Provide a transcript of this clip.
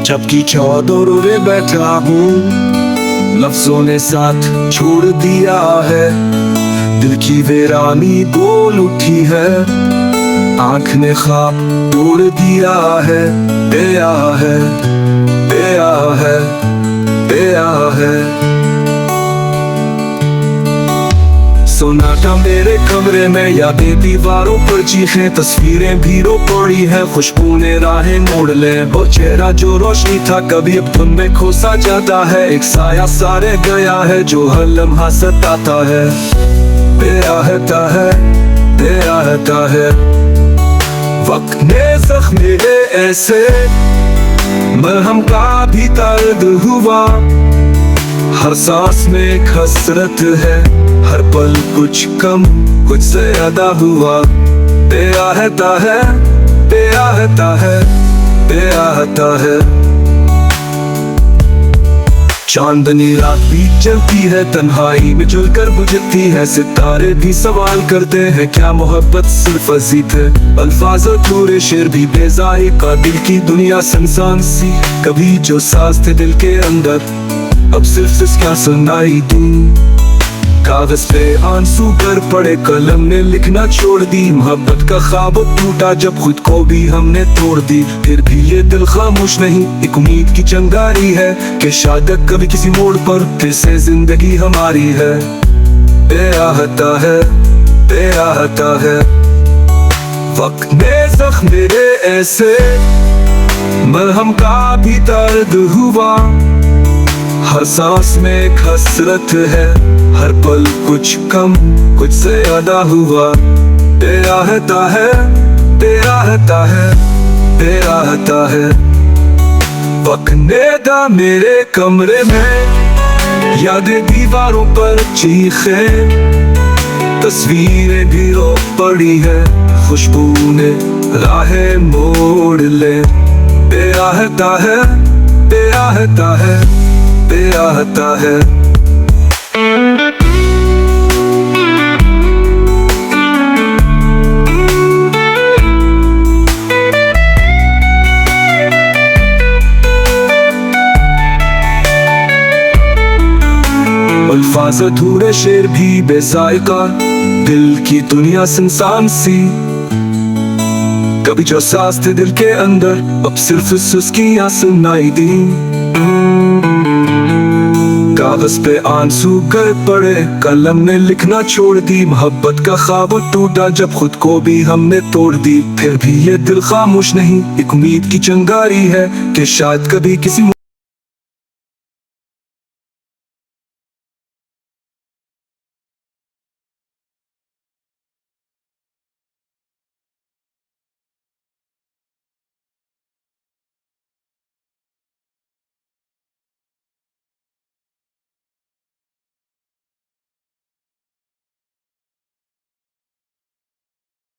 जबकि चौदर में बैठा हूँ, लफ्जों ने साथ छोड़ दिया है। दिल की वीरानी बोल उठी है, आँख ने ख्वाब तोड़ दिया है। गया है, गया है, गया है। सोनाटा मेरे कमरे में, यादें दीवारों पर चीखें, तस्वीरें भीड़ों पड़ी है। खुशबू ने राहें मोड़ ले, वो चेहरा जो रोशनी था कभी अब धुन में खोसा जाता है। एक साया सारे गया है जो हर लम्हा सताता है। बेआहता है, बेआहता है। वक्त ने जख्मे ऐसे, मरहम का भी दर्द हुआ। हर सांस में एक हसरत है, हर पल कुछ कम कुछ ज्यादा हुआ। बेआहता है, बेआहता है, बेआहता है। चांदनी रात भी चलती है, तन्हाई में जुलकर बुझती है। सितारे भी सवाल करते हैं, क्या मोहब्बत सिर्फ अजीत है? अल्फाज अधूरे शेर भी बेजाए का, दिल की दुनिया सुनसान सी। कभी जो साज थे दिल के अंदर, अब सिर्फ इसका सुनाई दूं। कागज पे आंसू कर पड़े, कलम ने लिखना छोड़ दी। मोहब्बत का ख्वाब टूटा जब खुद को भी हमने तोड़ दी। फिर भी ये दिल खामोश नहीं, एक उम्मीद की चिंगारी है कि शायद कभी किसी मोड़ पर फिर से जिंदगी हमारी है। बेआहता है, बेआहता है। वक्त ने जख्म मेरे ऐसे, मरहम का भी दर्द हुआ। हर सांस में एक हसरत है, हर पल कुछ कम कुछ ज्यादा हुआ। बेआहता है, बेआहता है, बेआहता है। वक्त ने दा मेरे कमरे में, यादें दीवारों पर चीखे, तस्वीरें भी रो पड़ी है। खुशबू ने राहें मोड़ ले। बेआहता है, बेआहता है, बेआहता है। अल्फाज अधूरे शेर भी बेजायका, दिल की दुनिया सुनसान सी। कभी जो सांस थे दिल के अंदर, अब सिर्फ सुस्कियां सुनाई दी। कागज पे आंसू कर पड़े, कलम ने लिखना छोड़ दी। मोहब्बत का ख्वाब टूटा जब खुद को भी हमने तोड़ दी। फिर भी ये दिल खामोश नहीं, एक उम्मीद की चिंगारी है कि शायद कभी किसी